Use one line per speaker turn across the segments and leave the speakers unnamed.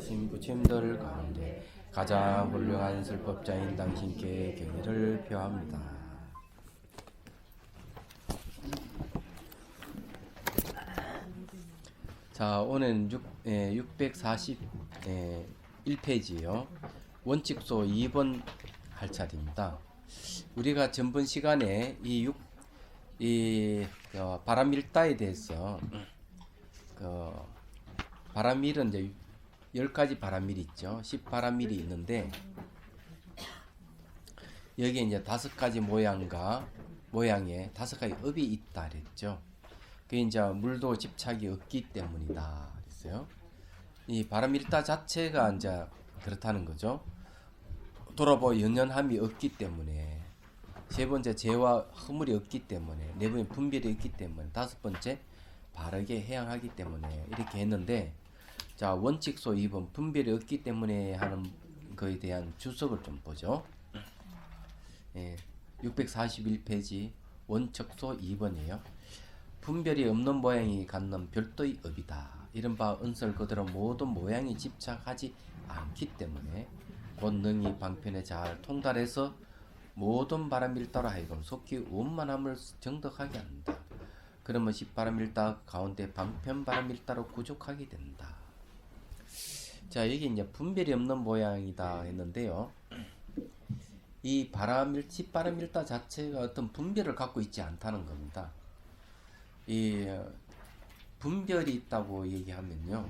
오신 부처님들 가운데 가장 훌륭한 설법자인 당신께 경의를 표합니다. 자, 오늘은 641페이지요. 원칙소 2번 할 차례입니다. 우리가 전번 시간에 바람일다에 대해서 바람일은 이제 10가지 바람일이 있죠. 10바람일이 있는데 여기에 이제 5가지 모양의 5가지 업이 있다 그랬죠. 그게 이제 물도 집착이 없기 때문이다 그랬어요. 이 바람일다 자체가 이제 그렇다는 거죠. 돌아보 연연함이 없기 때문에, 세 번째 재와 허물이 없기 때문에, 네 번째 분별이 없기 때문에, 다섯 번째 바르게 해양하기 때문에 이렇게 했는데, 자, 원칙소 2번 분별이 없기 때문에 하는 거에 대한 주석을 좀 보죠. 641페이지 원칙소 2번이에요. 분별이 없는 모양이 갖는 별도의 업이다. 이른바 은설 그대로 모든 모양이 집착하지 않기 때문에 본능이 방편에 잘 통달해서 모든 바람일다로 하여금 속히 원만함을 정덕하게 한다. 그러면 십바람일다 가운데 방편바람일다로 구족하게 된다. 자, 여기 이제 분별이 없는 모양이다 했는데요. 이 십바람일다 자체가 어떤 분별을 갖고 있지 않다는 겁니다. 이 분별이 있다고 얘기하면요,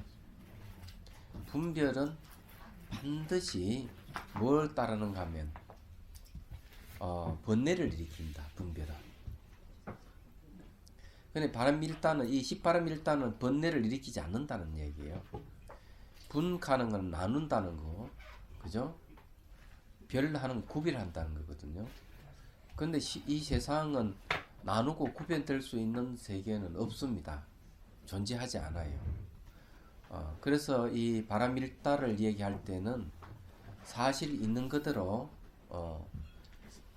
분별은 반드시 뭘 따르는가 하면 번뇌를 일으킨다. 분별은. 근데 바람일다는, 이 십바람일다는 번뇌를 일으키지 않는다는 얘기예요. 분하는 건 나눈다는 거, 그죠? 별하는 구별한다는 거거든요. 근데 이 세상은 나누고 구별될 수 있는 세계는 없습니다. 존재하지 않아요. 그래서 이 바람일다를 얘기할 때는 사실 있는 그대로,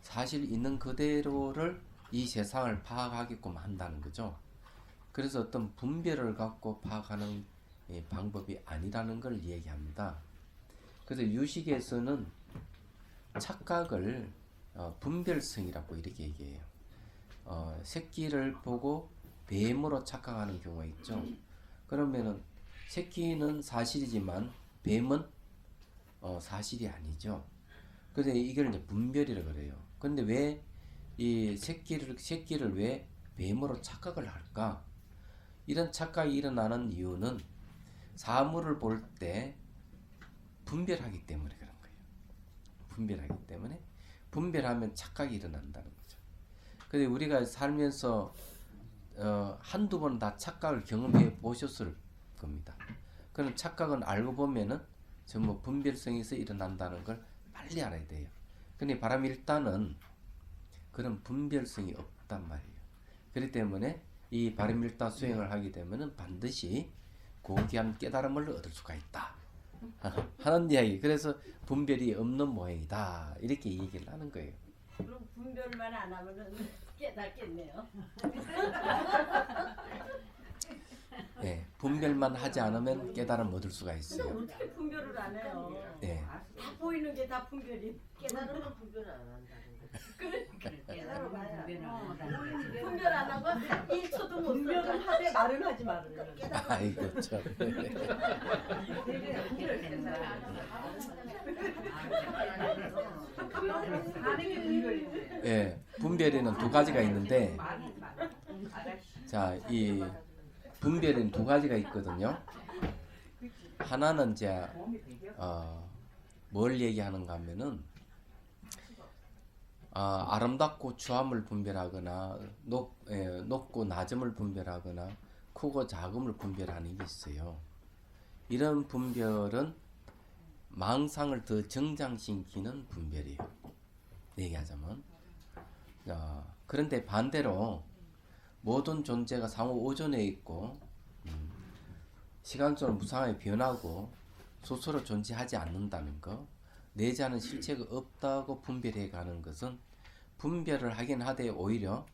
사실 있는 그대로를 이 세상을 파악하게끔 한다는 거죠. 그래서 어떤 분별을 갖고 파악하는 방법이 아니라는 걸 얘기합니다. 그래서 유식에서는 착각을 분별성이라고 이렇게 얘기해요. 새끼를 보고 뱀으로 착각하는 경우가 있죠. 그러면은 새끼는 사실이지만 뱀은 사실이 아니죠. 그래서 이걸 이제 분별이라고 그래요. 근데 왜 이 새끼를 왜 뱀으로 착각을 할까? 이런 착각이 일어나는 이유는 사물을 볼 때 분별하기 때문에 그런 거예요. 분별하기 때문에, 분별하면 착각이 일어난다는 거죠. 근데 우리가 살면서 한두 번 다 착각을 경험해 보셨을 겁니다. 그런 착각은 알고 보면은 전부 분별성에서 일어난다는 걸 빨리 알아야 돼요. 근데 바람일다는 그런 분별성이 없단 말이에요. 그렇기 때문에 이 바람일다 수행을 하게 되면은 반드시 고귀한 깨달음을 얻을 수가 있다 하는 이야기. 그래서 분별이 없는 모양이다 이렇게 얘기를 하는 거예요.
그럼 분별만 안 하면은 깨닫겠네요.
네, 분별만 하지 않으면 깨달음 얻을 수가
근데
있어요.
어떻게 분별을 안 해요?
네.
다 보이는 게 다 분별이.
깨달으면 분별을 안 한다는 거지.
깨달아봐야.
분별
분별 안 하고 1초도 못
분별을
써.
하되 말은 하지 말으면.
아이고 참. 예, 분별에는 두 가지가 있는데, 자, 이 분별에는 두 가지가 있거든요. 하나는 이제 뭘 얘기하는가 하면은 아름답고 추함을 분별하거나 높고 낮음을 분별하거나 크고 작음을 분별하는 게 있어요. 이런 분별은 망상을 더 정장시키는 분별이에요. 얘기하자면. 그런데 반대로 모든 존재가 상호 오존에 있고 시간적으로 무상하게 변하고 스스로 존재하지 않는다는 것, 내자는 실체가 없다고 분별해 가는 것은 분별을 하긴 하되 오히려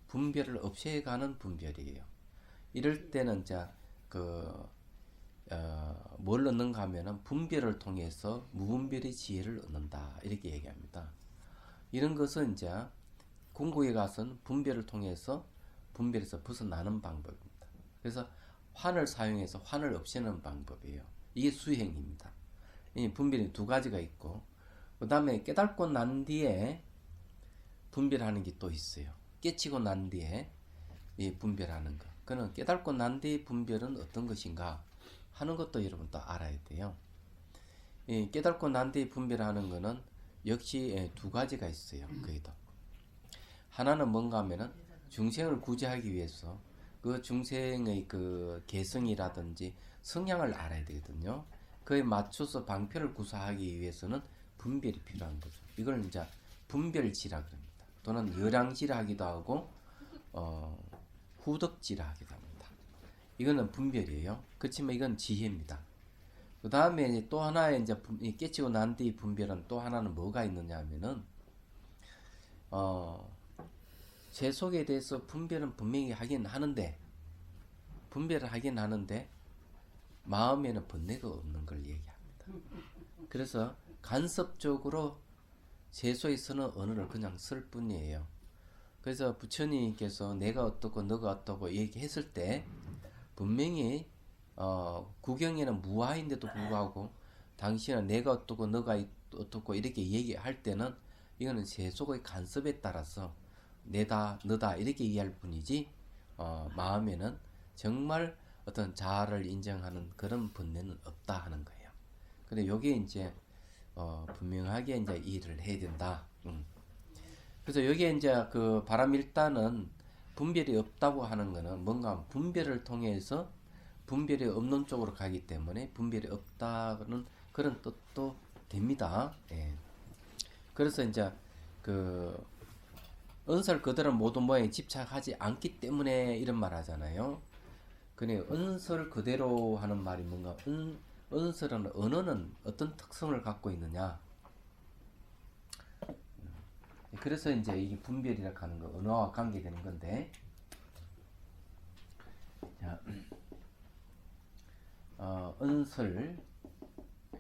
분별을 없애가는 분별이에요. 이럴 때는 이제 뭘 얻는가 하면은 분별을 통해서 무분별의 지혜를 얻는다 이렇게 얘기합니다. 이런 것은 이제 궁극에 가서는 분별을 통해서 분별에서 벗어나는 방법입니다. 그래서 환을 사용해서 환을 없애는 방법이에요. 이게 수행입니다. 이 분별이 두 가지가 있고 그 다음에 깨닫고 난 뒤에 분별하는 게 또 있어요. 깨치고 난 뒤에 이 분별하는 거. 그는 깨닫고 난 뒤의 분별은 어떤 것인가 하는 것도 여러분 또 알아야 돼요. 이 깨닫고 난 뒤에 분별하는 거는 역시 두 가지가 있어요. 거기도. 하나는 뭔가 하면은 중생을 구제하기 위해서 그 중생의 그 개성이라든지 성향을 알아야 되거든요. 그에 맞춰서 방편을 구사하기 위해서는 분별이 필요한 거죠. 이걸 이제 분별지라 그럽니다. 또는 열양지라 하기도 하고 후덕지라 하기도 합니다. 이거는 분별이에요. 그렇지만 이건 지혜입니다. 그 다음에 또 하나의 이제 깨치고 난 뒤의 분별은 또 하나는 뭐가 있느냐 하면은 제 속에 대해서 분별은 분명히 하긴 하는데 분별을 하긴 하는데 마음에는 번뇌가 없는 걸 얘기합니다. 그래서 간섭적으로 제 속에서는 언어를 그냥 쓸 뿐이에요. 그래서 부처님께서 내가 어떻고 너가 어떻고 얘기했을 때 분명히 구경에는 무아인데도 불구하고 당신은 내가 어떻고 너가 어떻고 이렇게 얘기할 때는 이거는 제 속의 간섭에 따라서 내다 너다 이렇게 얘기할 뿐이지 마음에는 정말 어떤 자아를 인정하는 그런 번뇌는 없다 하는 거예요. 근데 요게 이제 분명하게 이제 이해를 해야 된다. 그래서 여기에 이제 그 바람일단은 분별이 없다고 하는 거는 뭔가 분별을 통해서 분별이 없는 쪽으로 가기 때문에 분별이 없다는 그런 뜻도 됩니다. 예. 그래서 이제 그 은설 그대로 모든 모양에 집착하지 않기 때문에 이런 말 하잖아요. 근데 은설 그대로 하는 말이 뭔가 은설은 언어는 어떤 특성을 갖고 있느냐. 그래서 이제 이 분별이라고 하는 거 언어와 관계되는 건데 자, 은설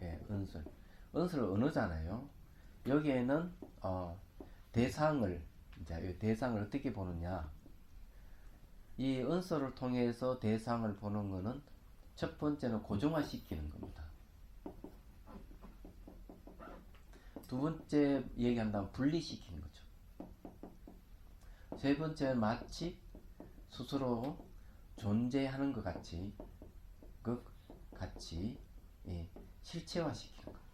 예, 은설 언어잖아요. 여기에는 대상을 이제 대상을 어떻게 보느냐 이 은설을 통해서 대상을 보는 거는 첫 번째는 고정화시키는 겁니다. 두 번째 얘기한다면 분리시키는 거죠. 세 번째는 마치 스스로 존재하는 것 같이 예, 실체화시키는 겁니다.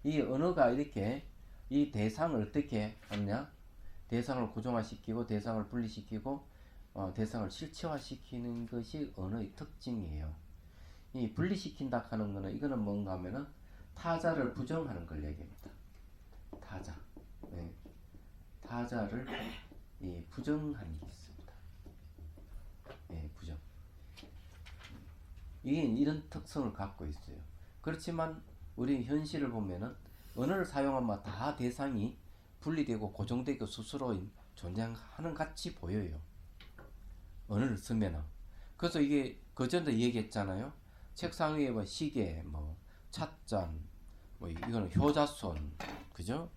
이 언어가 이렇게 이 대상을 어떻게 하느냐 대상을 고정화시키고 대상을 분리시키고 대상을 실체화시키는 것이 언어의 특징이에요. 이 분리시킨다 하는 거는 이거는 뭔가 하면은 타자를 부정하는 걸 얘기합니다. 타자. 네. 타자를 부정하는 게 있습니다. 네, 부정. 이게 이런 특성을 갖고 있어요. 그렇지만 우리 현실을 보면은 언어를 사용하면 다 대상이 분리되고 고정되고 스스로 존재하는 같이 보여요. 언어를 쓰면은. 그래서 이게 그전에 얘기했잖아요. 책상 위에 뭐 시계, 뭐 찻잔, 뭐 이거는 효자손, 그죠?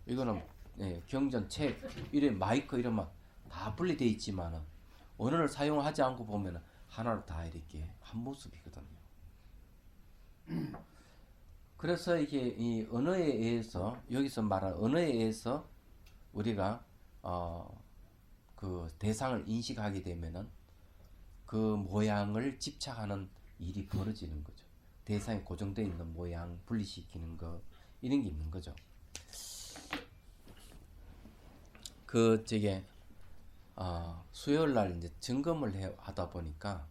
이거는 경전, 책, 이런 마이크 이러면 다 분리되어 있지만은 언어를 사용하지 않고 보면은 하나로 다 이렇게 한 모습이거든요. 그래서 이게 이 언어에 의해서 여기서 말하는 언어에 의해서 우리가 그 대상을 인식하게 되면은 그 모양을 집착하는 일이 벌어지는 거죠. 대상이 고정되어 있는 모양 분리시키는 거 이런 게 있는 거죠. 그 수요일 날 이제 점검을 하다 보니까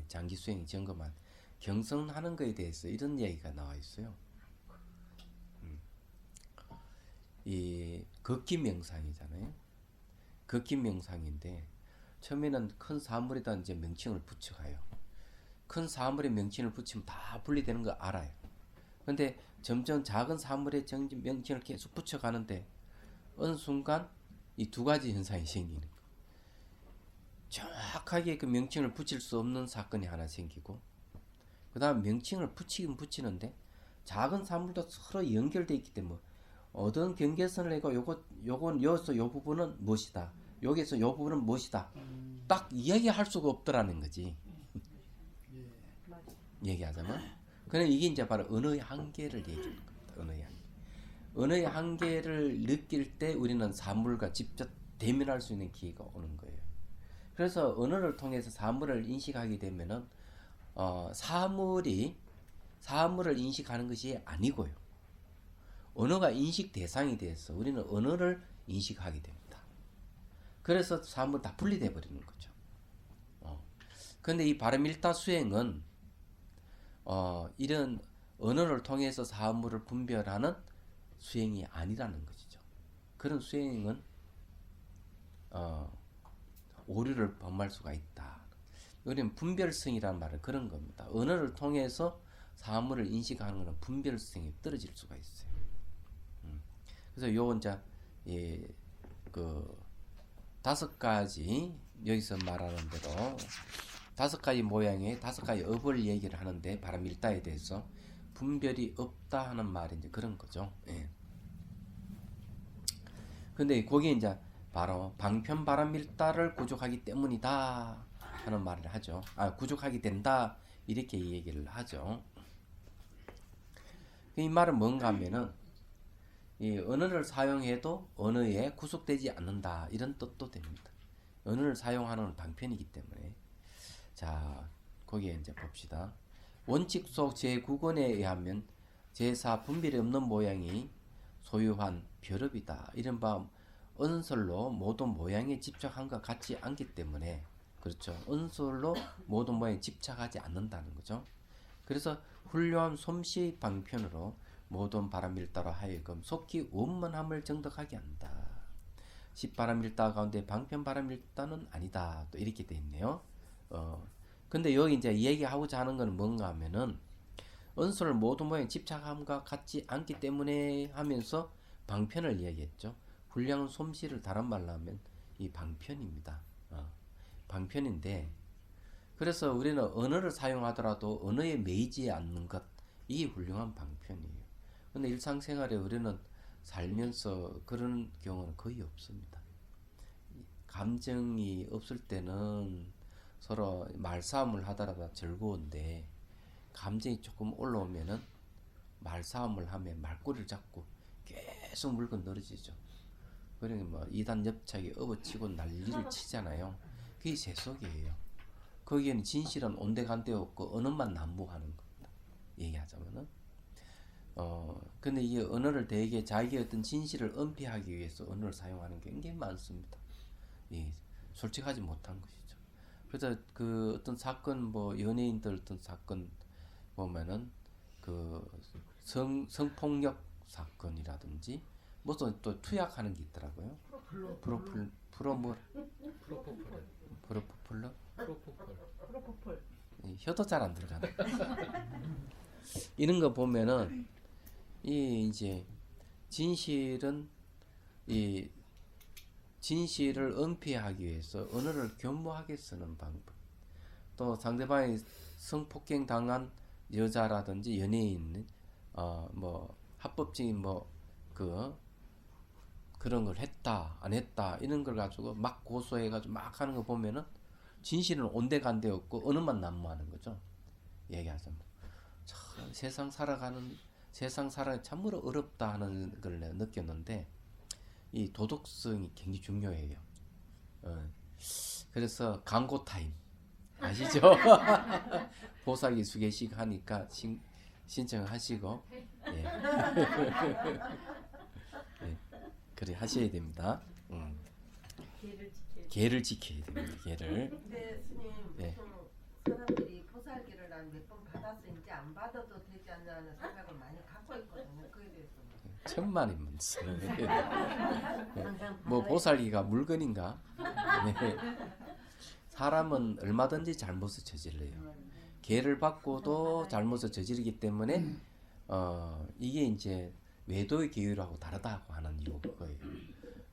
장기 수행 점검한 경성하는 거에 대해서 이런 얘기가 나와 있어요. 이 걷기 명상이잖아요. 걷기 명상인데 처음에는 큰 사물에다 이제 명칭을 붙여가요. 큰 사물에 명칭을 붙이면 다 분리되는 거 알아요. 근데 점점 작은 사물에 명칭을 계속 붙여가는데 어느 순간 이 두 가지 현상이 생기는 거예요. 정확하게 그 명칭을 붙일 수 없는 사건이 하나 생기고, 그 다음 명칭을 붙이긴 붙이는데 작은 사물도 서로 연결되어 있기 때문에 어떤 경계선을 내고 요건 여기서 요 부분은 무엇이다, 여기서 요 부분은 무엇이다, 딱 이야기할 수가 없더라는 거지. 얘기하자면, 그래 이게 이제 바로 언어의 한계를 얘기하는 겁니다. 언어의 한계. 언어의 한계를 느낄 때 우리는 사물과 직접 대면할 수 있는 기회가 오는 거예요. 그래서 언어를 통해서 사물을 인식하게 되면은 사물을 인식하는 것이 아니고요. 언어가 인식 대상이 돼서 우리는 언어를 인식하게 됩니다. 그래서 사물 다 분리돼 버리는 거죠. 그런데 이 바람일타 수행은 이런 언어를 통해서 사물을 분별하는 수행이 아니라는 것이죠. 그런 수행은 오류를 범할 수가 있다. 우리는 분별성이라는 말은 그런 겁니다. 언어를 통해서 사물을 인식하는 것은 분별성이 떨어질 수가 있어요. 그래서 요 이제 그 5가지 여기서 말하는 대로 5가지 모양의 5가지 업을 얘기를 하는데 바람일다에 대해서 분별이 없다 하는 말이 이제 그런 거죠. 예. 근데 거기에 이제 바로 방편 바람일다를 구족하기 때문이다 하는 말을 하죠. 구족하게 된다 이렇게 얘기를 하죠. 이 말은 뭔가 하면은 이 언어를 사용해도 언어에 구속되지 않는다 이런 뜻도 됩니다. 언어를 사용하는 방편이기 때문에. 자, 거기에 이제 봅시다. 원칙 속 제9권에 의하면 제4 분별이 없는 모양이 소유한 별업이다. 이른바 언설로 모든 모양에 집착한 것 같지 않기 때문에, 그렇죠. 언설로 모든 모양에 집착하지 않는다는 거죠. 그래서 훌륭한 솜씨 방편으로 모든 바람일다로 하여금 속히 원만함을 정덕하게 한다. 십바람일다 가운데 방편 바람일다는 아니다. 또 이렇게 돼 있네요. 근데 여기 이제 얘기하고자 하는 건 뭔가 하면은 언설을 모든 모양에 집착함과 같지 않기 때문에 하면서 방편을 이야기했죠. 훌륭한 솜씨를 다른 말로 하면 이 방편입니다. 방편인데, 그래서 우리는 언어를 사용하더라도 언어에 매이지 않는 것, 이게 훌륭한 방편이에요. 근데 일상생활에 우리는 살면서 그런 경우는 거의 없습니다. 감정이 없을 때는 서로 말싸움을 하더라도 즐거운데, 감정이 조금 올라오면은 말싸움을 하면 말꼬리를 잡고 계속 물건 늘어지죠. 그러니 뭐 이단 엽차게 업어치고 난리를 치잖아요. 그게 세속이에요. 거기에는 진실은 온데간데 없고 언어만 난무하는 겁니다. 얘기하자면은. 근데 이게 언어를 되게 자기의 어떤 진실을 은폐하기 위해서 언어를 사용하는 게 굉장히 많습니다. 예, 솔직하지 못한 것이죠. 그래서 그 어떤 사건, 뭐 연예인들 어떤 사건 보면은 그 성폭력 사건이라든지 무슨 또 투약하는 게 있더라고요.
프로포폴.
혀도 잘 안 들어가네. 이런 거 보면은 이제 진실은 이 진실을 은폐하기 위해서 언어를 교묘하게 쓰는 방법. 또 상대방이 성폭행 당한 여자라든지 연예인, 뭐 합법적인 뭐 그런 걸 했다 안 했다 이런 걸 가지고 막 고소해가지고 막 하는 거 보면은 진실은 온데간데 없고 언어만 난무하는 거죠. 얘기하자면 참 세상 살아가기 참으로 어렵다 하는 걸 내가 느꼈는데, 이 도덕성이 굉장히 중요해요. 그래서 광고 타임 아시죠? 보살기 수계식 하니까 신청하시고 예. 예. 그래 하셔야 됩니다. 계를 지켜야 됩니다. 계를.
근데 스님,
네.
사람들이 보살기를 난 몇 번 받아서 이제 안 받아도 되지 않나 하는 생각을 많이 갖고 있거든요. 그에 대해서.
천만이면 뭐 보살기가 물건인가? 네. 사람은 얼마든지 잘못을 저질러요. 계를 받고도 잘못을 저지르기 때문에 이게 이제 외도의 계율하고 다르다고 하는 이유가 그거예요.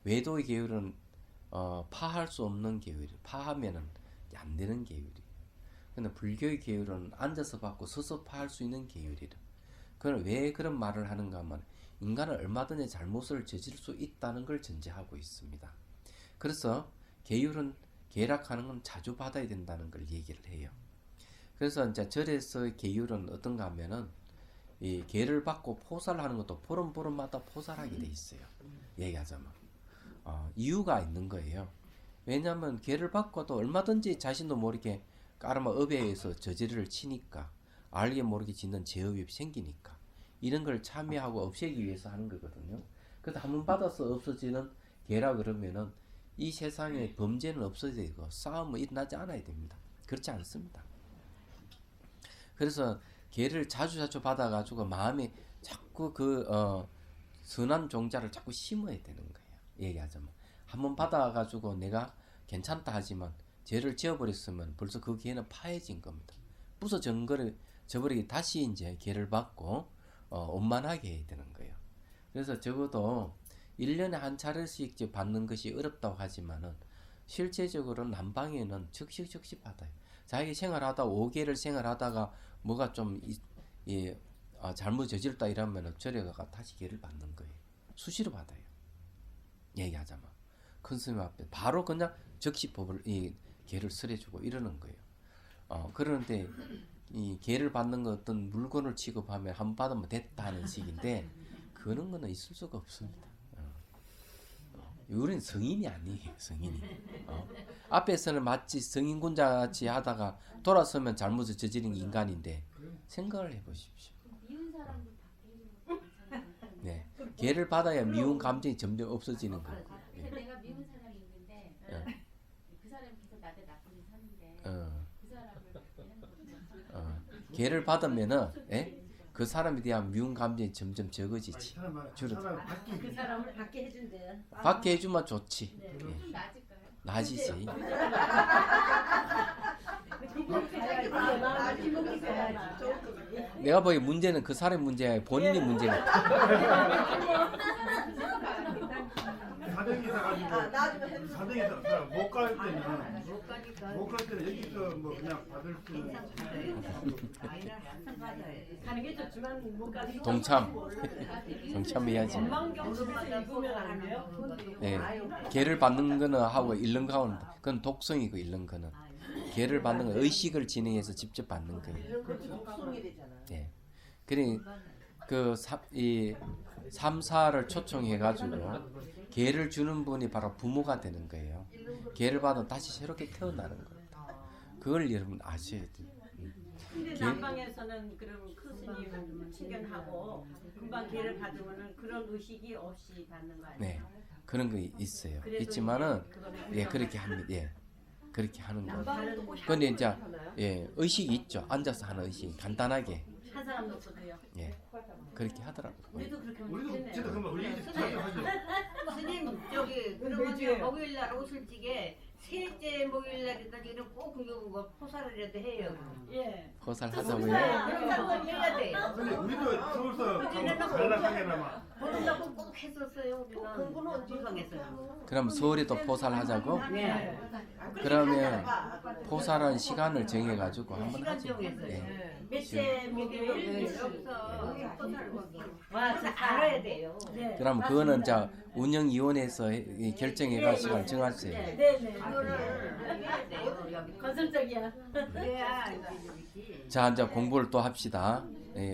외도의 계율은 파할 수 없는 계율이에요. 파하면은 안 되는 계율이에요. 근데 불교의 계율은 앉아서 받고 서서 파할 수 있는 계율이라. 그럼 왜 그런 말을 하는가 하면 인간은 얼마든지 잘못을 저질 수 있다는 걸 전제하고 있습니다. 그래서 계율은 계락하는 건 자주 받아야 된다는 걸 얘기를 해요. 그래서 이제 절에서 계율은 어떤가 하면은 이 계를 받고 포살하는 것도 보름보름마다 포살하게 돼 있어요. 얘기하자면 이유가 있는 거예요. 왜냐하면 계를 받고도 얼마든지 자신도 모르게 까르마 업에 의해서 저지를 치니까 알게 모르게 짓는 죄업이 생기니까 이런 걸 참여하고 없애기 위해서 하는 거거든요. 그래서 한번 받아서 없어지는 계라 그러면은 이 세상에 범죄는 없어져야 되고 싸움은 일어나지 않아야 됩니다. 그렇지 않습니다. 그래서 계를 자주 받아가지고 마음에 자꾸 선한 종자를 자꾸 심어야 되는 거예요. 얘기하자면 한번 받아가지고 내가 괜찮다 하지만 죄를 지어버렸으면 벌써 그 계는 파해진 겁니다. 부서져버리게 다시 이제 계를 받고 원만하게 해야 되는 거예요. 그래서 적어도 1년에 한 차례씩 받는 것이 어렵다고 하지만은 실제적으로는 난방에는 적시 받아요. 자기 생활하다 5개를 생활하다가 뭐가 좀 잘못 저질렀다 이러면은 절에 가서 다시 계를 받는 거예요. 수시로 받아요. 얘기하자면 큰 스님 앞에 바로 그냥 적시 법을 이 계를 설해주고 이러는 거예요. 그런데 이 계를 받는 거 어떤 물건을 취급하면 한 번 받으면 됐다 하는 식인데 그런 거는 있을 수가 없습니다. 우리는 성인이 아니에요. 성인이. 앞에서는 마치 성인군자같이 하다가 돌아서면 잘못을 저지른 인간인데 생각을 해보십시오.
미운 사람도 받게 해주면
네, 계를 받아야 미운 감정이 점점 없어지는 거예요.
근데 내가 미운 사람이 있는데 그 사람이 계속 나한테 나쁘게 사는데 그 사람을 받게 하는 거죠.
계를 받으면은 그 사람에 대한 미운 감정이 점점 적어지지.
그 사람을 받게 해준대요.
받게 해주면 좋지.
좀 나아질까요?
나아지지. 내가 보기에 문제는 그 사람의 문제가 아니라 본인의 문제가
사정이 있어가지고 사정이 있어 못 갈 때는 여기서 뭐 그냥 받을 수 있는
가는 게 좋지만 못 가서
동참해야지.
원망경심에서 입으면 안 돼요?
예, 계를 받는 거는 하고 잃는 거는 그건 독성이고 잃는 거는 계를 받는 건 의식을 진행해서 직접 받는 거예요.
그것도 독성이 되잖아.
예, 그래 이 삼사를 초청해가지고 계를 주는 분이 바로 부모가 되는 거예요. 계를 받아 다시 새롭게 태어나는 거예요. 그걸 여러분 아셔야 돼요.
근데 남방에서는 그럼 큰 스님 친견하고 금방 계를 받으면은 그런 의식이 없이 받는 거 아니에요?
네, 그런 거 있어요.
그래도
있지만은
이제
그렇게 합니다. 예, 그렇게 하는 거.
남방은 또
근데 이제 의식이 있죠. 앉아서 하는 의식 간단하게
한 사람 놓고도요.
그렇게 하더라고요.
우리도 그렇게 하면
우리도
좋겠네요.
진짜 그만 우리 자주 하죠.
스님 저기 그러면 목요일날 오실 적에 셋째 목요일날까지는 꼭 그거 포살이라도 해요.
예.
거살
네,
하자고요.
그럼 해야 돼요.
근데 우리도 서울서 간략하게나마
그러려고 꼭 했었어요. 우리가 건강에서는.
그럼 서울에도 포살 하자고?
네.
그러면 포살한 시간을 정해가지고 한번
시간
하죠.
정해서요.
네.
몇째 목요일?
여기서 포살 와, 알아야 돼요.
네.
그럼 그거는 자 운영위원회에서 결정해가 시간 정하세요.
네네.
그거를 해야 돼요. 여기
건설적이야.
그래야 이제
자 이제 공부를 또 합시다.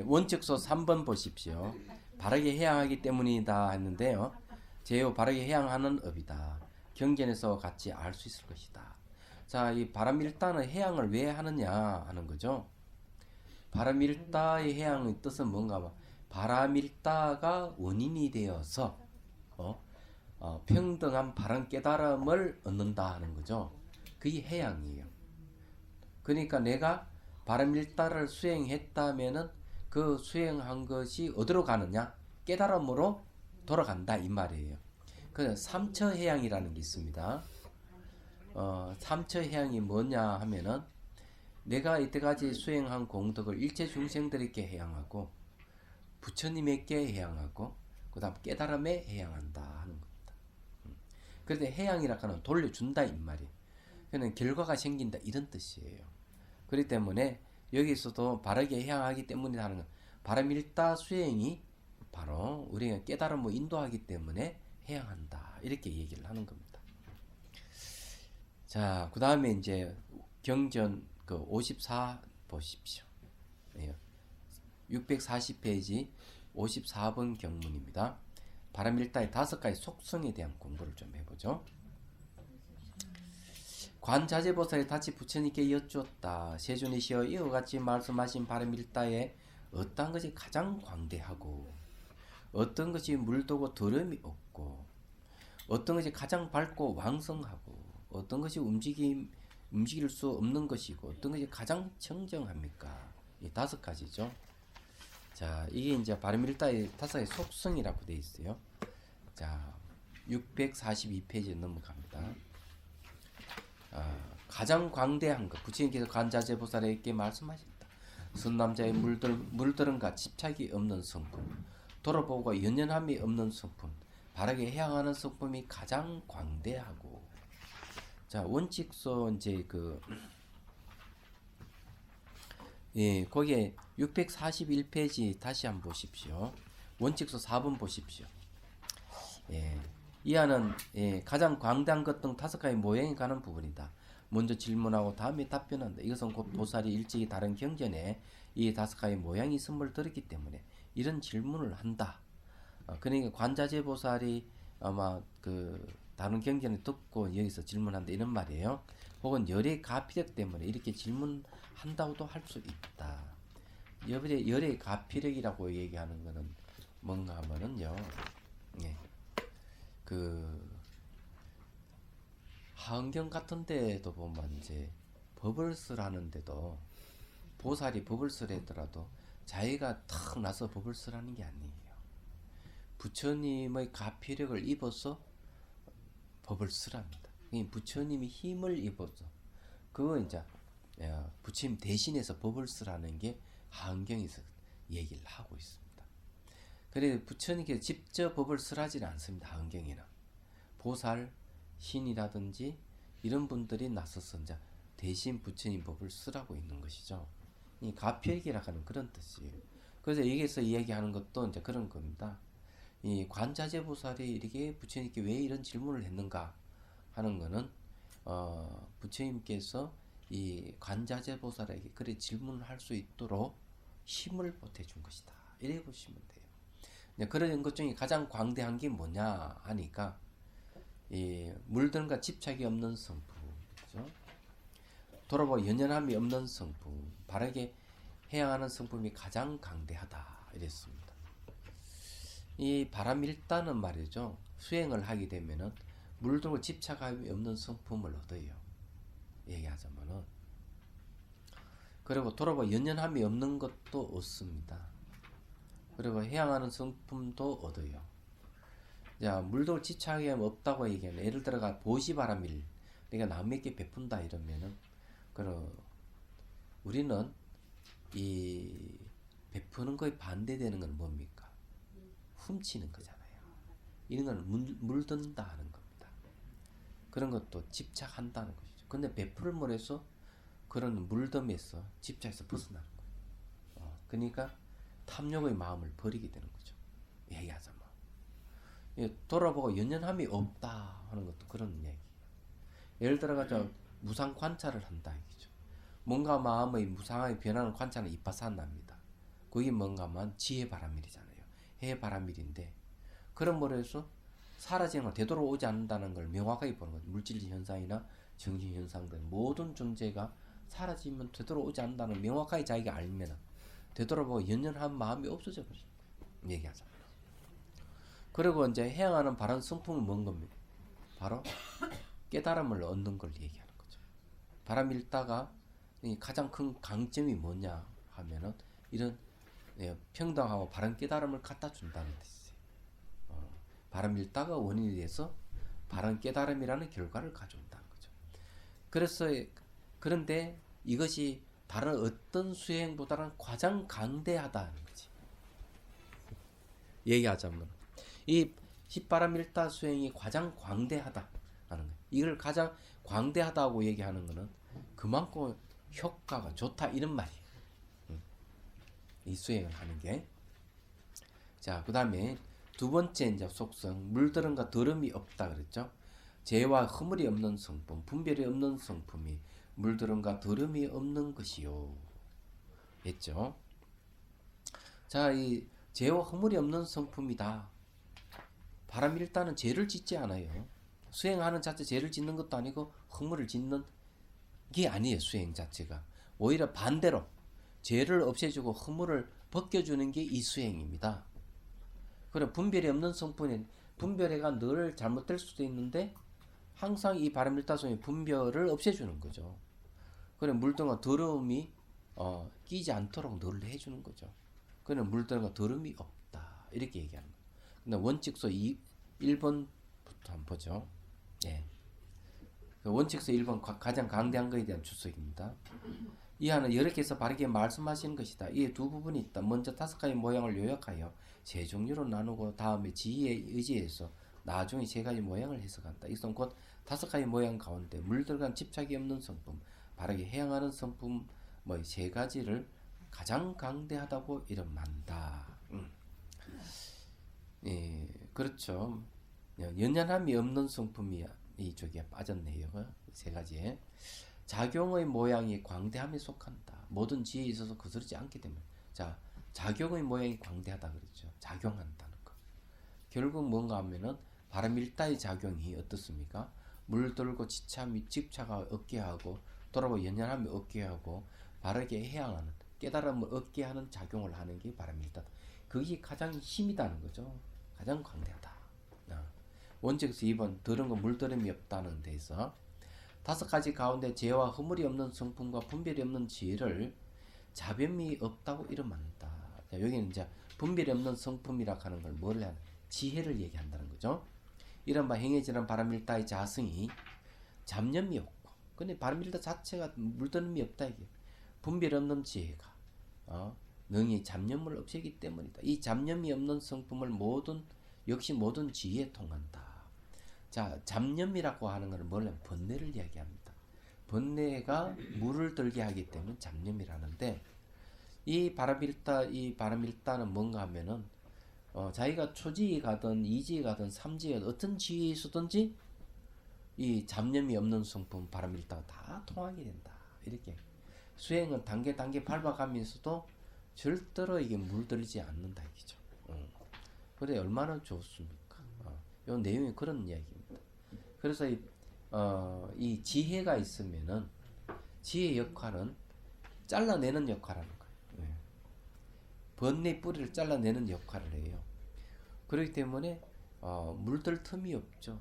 원칙소 3번 보십시오. 바르게 해양하기 때문이다 했는데요. 제요 바르게 해양하는 업이다. 경전에서 같이 알 수 있을 것이다. 자, 이 바람일다는 해양을 왜 하느냐 하는 거죠. 바람일다의 해양의 뜻은 뭔가 봐. 바람일다가 원인이 되어서 평등한 바른 깨달음을 얻는다 하는 거죠. 그게 해양이에요. 그러니까 내가 바람일다를 수행했다면은 그 수행한 것이 어디로 가느냐? 깨달음으로 돌아간다 이 말이에요. 그 삼처해양이라는 게 있습니다. 삼처해양이 뭐냐 하면은 내가 이때까지 수행한 공덕을 일체 중생들에게 해양하고 부처님에게 해양하고 그 다음 깨달음에 해양한다 하는 겁니다. 그런데 해양이라고 하는 돌려준다 이 말이에요. 그는 결과가 생긴다 이런 뜻이에요. 그렇기 때문에 여기서도 바르게 해양하기 때문에 하는 건 바람일다 수행이 바로 우리가 깨달음을 인도하기 때문에 해양한다 이렇게 얘기를 하는 겁니다. 자, 그 다음에 이제 경전 그 54 보십시오. 640페이지 54번 경문입니다. 바람일다의 5가지 속성에 대한 공부를 좀 해보죠. 관자재보살이 다시 부처님께 여쭈었다. 세존이시여 이와 같이 말씀하신 바람일다에 어떤 것이 가장 광대하고 어떤 것이 물도고 더름이 없고 어떤 것이 가장 밝고 왕성하고 어떤 것이 움직일 수 없는 것이고 어떤 것이 가장 청정합니까? 이 5가지죠. 자, 이게 이제 바람일다의 5가지 속성이라고 되어 있어요. 자, 642페이지 넘어갑니다. 가장 광대한 것, 부처님께서 관자재보살에게 말씀하셨다. 선남자의 물들음과 집착이 없는 성품, 돌아보고 연연함이 없는 성품, 바르게 해양하는 성품이 가장 광대하고. 자, 원칙서 이제 거기에 641페이지 다시 한번 보십시오. 원칙서 4번 보십시오. 이하는 가장 광대한 것 등 5가지 모양이 가는 부분이다. 먼저 질문하고 다음에 답변한다. 이것은 곧 보살이 일찍이 다른 경전에 이 5가지 모양이 있음을 들었기 때문에 이런 질문을 한다. 그러니까 관자재보살이 아마 다른 경전을 듣고 여기서 질문한다 이런 말이에요. 혹은 열의 가피력 때문에 이렇게 질문한다고도 할 수 있다. 열의 가피력이라고 얘기하는 것은 뭔가 하면은요. 하은경 같은 데도 보면 이제 법을 쓰라는데도 보살이 법을 쓰라더라도 자기가 탁 나서 법을 쓰라는 게 아니에요. 부처님의 가피력을 입어서 법을 쓰랍니다. 부처님이 힘을 입어서 그거 이제 부처님 대신해서 법을 쓰라는 게 하은경에서 얘기를 하고 있습니다. 그래서 부처님께서 직접 법을 쓰라지는 않습니다. 하은경에는 보살, 신이라든지 이런 분들이 나서서 이제 대신 부처님 법을 쓰라고 있는 것이죠. 이 가피력이라고 하는 그런 뜻이에요. 그래서 여기서 이야기하는 것도 이제 그런 겁니다. 이 관자재보살이 이렇게 부처님께 왜 이런 질문을 했는가 하는 거는 부처님께서 이 관자재보살에게 그래 질문을 할 수 있도록 힘을 보태준 것이다. 이래 보시면 돼요. 그런 것 중에 가장 광대한 게 뭐냐 하니까 이 물들과 집착이 없는 성품, 그죠? 돌아보고 연연함이 없는 성품, 바르게 해양하는 성품이 가장 강대하다 이랬습니다. 이 바람일다는 말이죠. 수행을 하게 되면은 물들고 집착함이 없는 성품을 얻어요. 얘기하자면은. 그리고 돌아보고 연연함이 없는 것도 얻습니다. 그리고 해양하는 성품도 얻어요. 자, 물도 집착이 없다고 얘기하면 예를 들어가 보시바람일, 그러니까 남에게 베푼다 이러면은 우리는 이 베푸는 거에 반대되는 건 뭡니까? 훔치는 거잖아요. 이런 건 물든다 하는 겁니다. 그런 것도 집착한다는 것이죠. 근데 베풀을 해서 그런 물덤에서 집착에서 벗어나는 거예요. 그러니까 탐욕의 마음을 버리게 되는 거죠. 얘기하자면 돌아보고 연연함이 없다 하는 것도 그런 얘기예요. 예를 들어서 무상 관찰을 한다 얘기죠. 뭔가 마음의 무상하게 변하는 관찰은 이파사나입니다. 그게 뭔가 하면 지혜바람일이잖아요. 해바람일인데 그런 해서 사라지는 걸 되돌아오지 않는다는 걸 명확하게 보는 거죠. 물질 현상이나 정신 현상들 모든 존재가 사라지면 되돌아오지 않는다는 명확하게 자기가 알면 되돌아보고 연연한 마음이 없어져 버립니다. 얘기하자. 그리고 이제 해양하는 바른 성품은 뭔 겁니까? 바로 깨달음을 얻는 걸 얘기하는 거죠. 바람일다가 가장 큰 강점이 뭐냐 하면은 이런 평등하고 바른 깨달음을 갖다 준다는 뜻이에요. 바람일다가 원인이 돼서 바른 깨달음이라는 결과를 가져온다는 거죠. 그래서 그런데 이것이 다른 어떤 수행보다는 가장 강대하다는 거지. 얘기하자면 이 십바람일다 수행이 가장 광대하다 하는 거예요. 이걸 가장 광대하다고 얘기하는 거는 그만큼 효과가 좋다 이런 말이에요. 이 수행을 하는 게. 자, 그 다음에 두 번째 이제 속성, 물들음과 더름이 없다 그랬죠. 재와 허물이 없는 성품, 분별이 없는 성품이 물들음과 더름이 없는 것이요. 했죠. 자, 이 죄와 허물이 없는 성품이다. 바람일단은 죄를 짓지 않아요. 수행하는 자체 죄를 짓는 것도 아니고 허물을 짓는 게 아니에요. 수행 자체가. 오히려 반대로 죄를 없애주고 허물을 벗겨주는 게 이 수행입니다. 그래, 분별이 없는 성품은 분별해가 늘 잘못될 수도 있는데 항상 이 바람일다성의 분별을 없애주는 거죠. 그래, 물등과 더러움이 끼지 않도록 늘 해주는 거죠. 그래, 물등과 더러움이 없다 이렇게 얘기하는 거예요. 근데 원칙서 1번부터 한번 보죠. 예. 원칙서 1번 가장 강대한 것에 대한 주석입니다. 이하는 여러 개에서 바르게 말씀하시는 것이다. 이에 두 부분이 있다. 먼저 5가지 모양을 요약하여 세 종류로 나누고 다음에 지혜에 의지해서 나중에 3가지 모양을 해석한다. 이것은 곧 5가지 모양 가운데 물들어간 집착이 없는 성품, 바르게 해양하는 성품 뭐 3가지를 가장 강대하다고 이름한다. 예, 그렇죠. 연연함이 없는 성품이 이쪽에 빠졌네요. 3가지에. 작용의 모양이 광대함에 속한다. 모든 지혜에 있어서 거스르지 않기 때문에. 자, 작용의 모양이 광대하다 그랬죠. 작용한다는 거. 결국 뭔가 하면은 바람일다의 작용이 어떻습니까? 물들고 집착을 얻게 하고 돌아보고 연연함을 얻게 하고 바르게 해양하는 깨달음을 얻게 하는 작용을 하는 게 바람일다다. 그게 가장 힘이다는 거죠. 가장 광대하다. 원칙에서 2번 더러운 거 물더름이 없다는 데서 5가지 가운데 죄와 허물이 없는 성품과 분별이 없는 지혜를 자변미 없다고 이름한다. 자, 여기는 이제 분별이 없는 성품이라 하는 걸 뭘 하는 지혜를 얘기한다는 거죠. 이런 바 행해지는 바람일다의 자성이 잡념이 없고, 근데 바람일다 자체가 물더름이 없다 이게 분별 없는 지혜가 능히 잡념을 없애기 때문이다. 이 잡념이 없는 성품을 역시 모든 지혜에 통한다. 자, 잡념이라고 하는 것은 뭐냐면 번뇌를 이야기합니다. 번뇌가 물을 들게 하기 때문에 잡념이라는데 이 바람일다는 뭔가 하면은 자기가 초지에 가든 이지에 가든 삼지에 가든 어떤 지혜에 있었든지 이 잡념이 없는 성품 바람일다가 다 통하게 된다. 이렇게 수행은 단계 밟아가면서도 절대로 이게 물들지 않는다 이거죠. 그래 얼마나 좋습니까? 요 내용이 그런 이야기입니다. 그래서 이 지혜가 있으면은 지혜의 역할은 잘라내는 역할을 하는 거예요. 번뇌 뿌리를 잘라내는 역할을 해요. 그렇기 때문에 물들 틈이 없죠.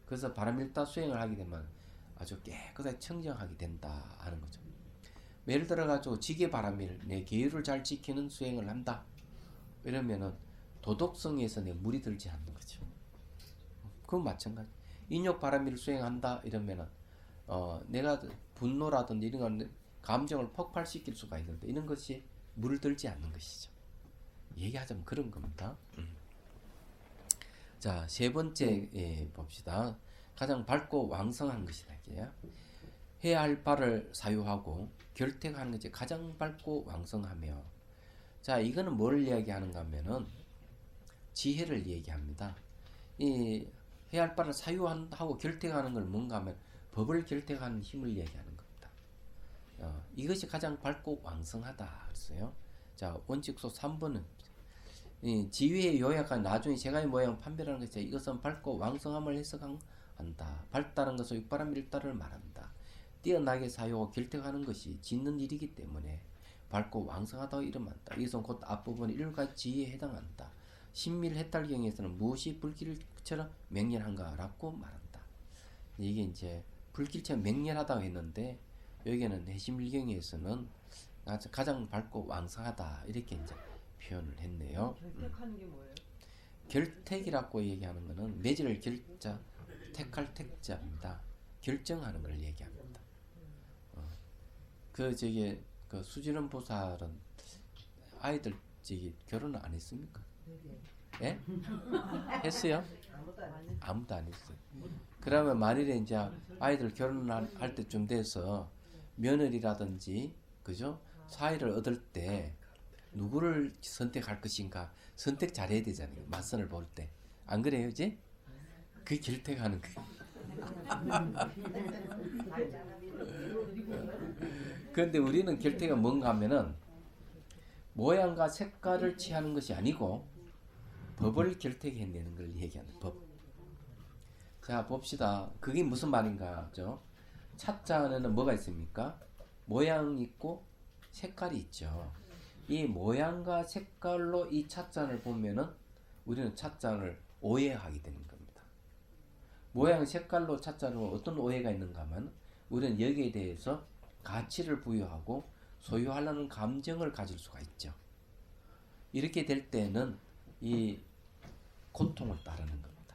그래서 바람일다 수행을 하게 되면 아주 깨끗하게 청정하게 된다 하는 거죠. 예를 들어 가지고 지게바람일 내 계율을 잘 지키는 수행을 한다. 이러면은 도덕성에서 내 물이 들지 않는 거죠. 그건 마찬가지. 인욕바람일을 수행한다 이러면은 내가 분노라든지 이런 건 감정을 폭발시킬 수가 있는데 이런 것이 물을 들지 않는 것이죠. 얘기하자면 그런 겁니다. 자, 3번째 봅시다. 가장 밝고 왕성한 것이다. 해야 할 바를 사유하고 결택하는 것이 가장 밝고 왕성하며. 자, 이거는 뭘 이야기하는가 하면은 지혜를 얘기합니다. 이 해야 할 바를 사유하고 결택하는 걸 뭔가 하면 법을 결택하는 힘을 얘기하는 겁니다. 이것이 가장 밝고 왕성하다 그랬어요. 자, 원칙소 3번은 지위의 요약한 나중에 제가의 모양 판별하는 것이 이것은 밝고 왕성함을 해석한다. 밝다는 것은 육바람일다를 말한다. 뛰어나게 사유하고 결택하는 것이 짓는 일이기 때문에 밝고 왕성하다고 이름한다. 이것은 곧 앞부분 1가 지혜에 해당한다. 신밀해탈경에서는 무엇이 불길처럼 맹렬한가라고 말한다. 이게 이제 불길처럼 맹렬하다고 했는데 여기는 해심일경에서는 가장 밝고 왕성하다 이렇게 이제 표현을 했네요.
결택하는 게 뭐예요?
결택이라고 얘기하는 것은 매질 결자, 택할 택자입니다. 결정하는 걸 얘기합니다. 그 수지론 보살은 아이들 결혼을 안 했습니까? 예? 했어요? 아무도 안 했어요. 그러면 만일에 이제 아이들 결혼할 때쯤 돼서 며느리라든지 그죠? 사위를 얻을 때 누구를 선택할 것인가 선택 잘해야 되잖아요. 맞선을 볼 때. 안 그래요, 이제? 그 결택하는 거예요. 그런데 우리는 결택은 뭔가 하면은 모양과 색깔을 취하는 것이 아니고 법을 결택해내는 걸 얘기하는 법. 자, 봅시다. 그게 무슨 말인가죠? 찻잔 안에는 뭐가 있습니까? 모양이 있고 색깔이 있죠. 이 모양과 색깔로 이 찻잔을 보면은 우리는 찻잔을 오해하게 되는 겁니다. 모양 색깔로 찻잔을 보면 어떤 오해가 있는가 하면 우리는 여기에 대해서 가치를 부여하고 소유하려는 감정을 가질 수가 있죠. 이렇게 될 때는 이 고통을 따르는 겁니다.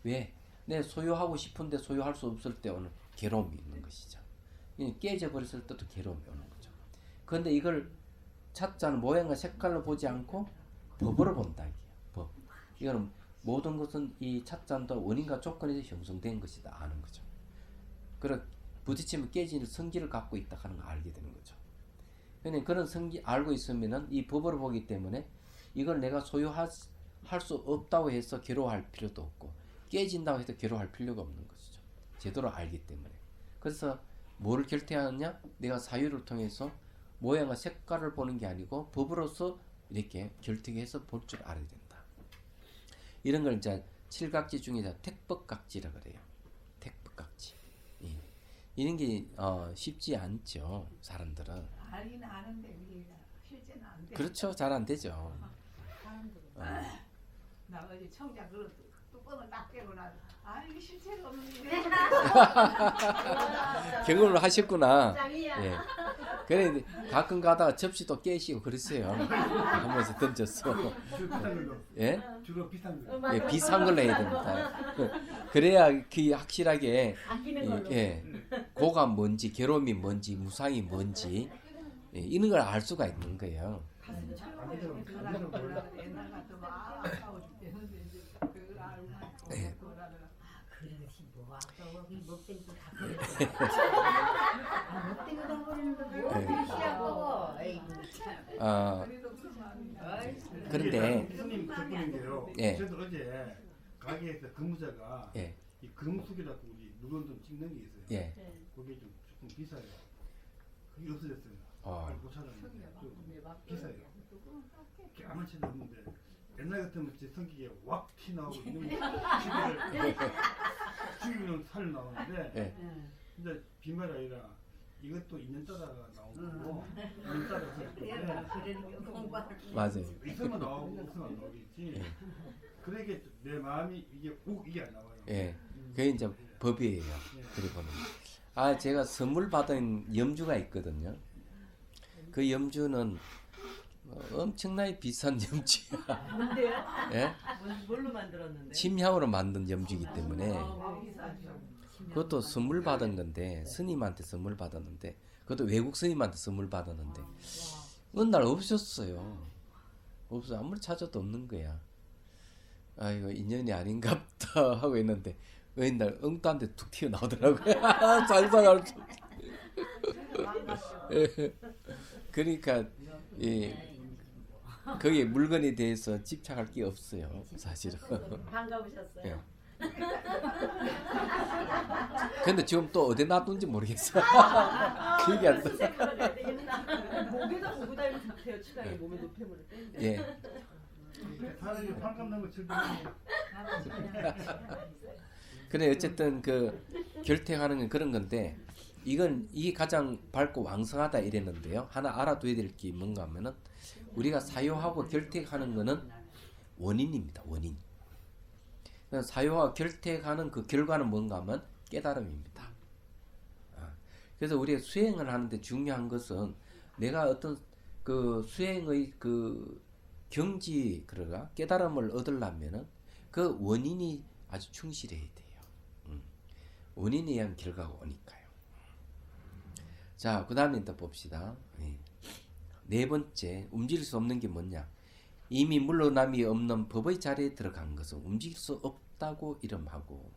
왜? 내 소유하고 싶은데 소유할 수 없을 때 오는 괴로움이 있는 것이죠. 깨져버렸을 때도 괴로움이 오는 거죠. 그런데 이걸 찻잔 모양과 색깔로 보지 않고 법으로 본다 이게요. 법. 이거는 모든 것은 이 찻잔도 원인과 조건에서 형성된 것이다 아는 거죠. 그래 부딪히면 깨지는 성질을 갖고 있다 하는 걸 알게 되는 거죠. 그러니까 그런 성질 알고 있으면은 이 법으로 보기 때문에 이걸 내가 소유할 수 없다고 해서 괴로워할 필요도 없고 깨진다고 해서 괴로워할 필요가 없는 것이죠. 제대로 알기 때문에. 그래서 뭐를 결태하느냐? 내가 사유를 통해서 모양과 색깔을 보는 게 아니고 법으로서 이렇게 결택해서 볼 줄 알아야 된다. 이런 걸 이제 칠각지 중에 택법각지라 그래요. 택법각지. 예. 이런 게 쉽지 않죠. 사람들은.
알긴 아는데 이게 실제는 안 돼.
그렇죠. 잘 안 되죠.
나 어제 청자 그 뚜껑을 딱 깨고 나서 이게 실체가 없는 일이야.
경험을 하셨구나.
짱이야.
예. 그래 가끔 가다가 접시도 깨시고 그랬어요. 한 번씩 던졌어.
주로 비싼 걸로.
예?
주로 비싼 거.
예, 비싼 걸로 해야 됩니다. 그래야 그 확실하게
아끼는 걸로.
예, 고가 뭔지 괴로움이 뭔지 무상이 뭔지 예, 이런 걸 알 수가 있는 거예요.
옛날 같으면 아까워 죽겠는데 이제 그걸 알고
예.
그러다가
그렇지 뭐 아까 이 못된 거다 못된 거다 버리는데 뭐 시하고
아,
그래도 그런 마음이
그런데
스님 덕분인데요.
예.
저도 어제 가게에서 근무자가
예,
이 금속이라고 우리 물건 좀 찍는 게 있어요.
예,
그게 좀 조금 비싸요. 그게 없어졌어요. 못 찾았는데 비싸요. 아무렇지도 없는데 옛날 같으면 제 성격에 왁 티 나오고 이런 죽이면 살 나오는데
예.
진짜 빈말이 아니라 이것도 있는 따라 나온 거고 있는 따라
맞아요.
있으면 나오고 없으면 안 나오겠지.
예.
그러게 내 마음이 이게 안 나와요.
예, 그게 이제 법이에요. 그리 보면 제가 선물 받은 염주가 있거든요. 그 염주는 엄청나게 비싼 염주야.
뭔데요?
예?
뭘로 만들었는데?
침향으로 만든 염주이기 때문에 그것도 선물 받은 건데 스님한테 선물 받았는데 그것도 외국 스님한테 선물 받았는데 어느 날 없었어요. 없어 아무리 찾아도 없는 거야. 이거 인연이 아닌갑다 하고 있는데 어느 날 엉뚱한데 툭 튀어나오더라고요. 살상할 수 그러니까 거기에 물건에 대해서 집착할 게 없어요. 사실은.
반가우셨어요?
예. 근데 지금 또 어디 놔둔지 모르겠어. 기억이 안 나.
목에다 보고 다니면 좋대요. 추가에 몸에 노폐물을 뺀대.
예.
사람이 황금 나무 칠때
그래 어쨌든 그 결택하는 건 그런 건데 이게 가장 밝고 왕성하다 이랬는데요. 하나 알아둬야 될 게 뭔가 하면은 우리가 사유하고 결택하는 거는 원인입니다. 원인. 사유와 결택하는 그 결과는 뭔가 하면 깨달음입니다. 그래서 우리가 수행을 하는데 중요한 것은 내가 어떤 그 수행의 그 경지 그러가 깨달음을 얻으려면은 그 원인이 아주 충실해야 돼요. 원인에 의한 결과가 오니까요. 자, 그 다음에 또 봅시다. 네 번째, 움직일 수 없는 게 뭐냐? 이미 물러남이 없는 법의 자리에 들어간 것은 움직일 수 없다고 이름하고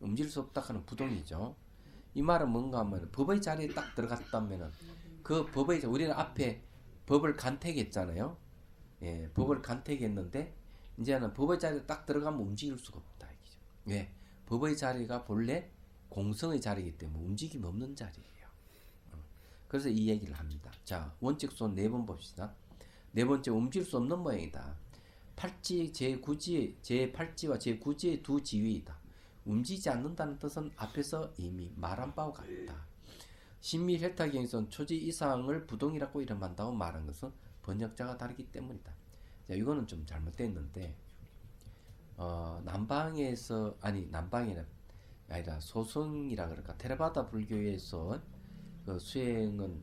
움직일 수 없다 하는 부동이죠. 이 말은 뭔가 하면 법의 자리에 딱 들어갔다면은 그 법의 우리는 앞에 법을 간택했잖아요. 예, 법을 간택했는데 이제는 법의 자리에 딱 들어가면 움직일 수가 없다 이거죠. 왜? 법의 자리가 본래 공성의 자리이기 때문에 움직임이 없는 자리예요. 그래서 이 얘기를 합니다. 자, 원칙손 4번 봅시다. 네 번째, 움직일 수 없는 모양이다. 팔찌 제9지, 제8지와 제9지의 두 지위이다. 움직이지 않는다는 뜻은 앞에서 이미 말한 바와 같다. 신밀혜타경에서는 초지 이상을 부동이라고 이름한다고 말한 것은 번역자가 다르기 때문이다. 자, 이거는 좀 잘못됐는데 남방에서 남방이 아니라 소승이라 그럴까 테라바다 불교에서 그 수행은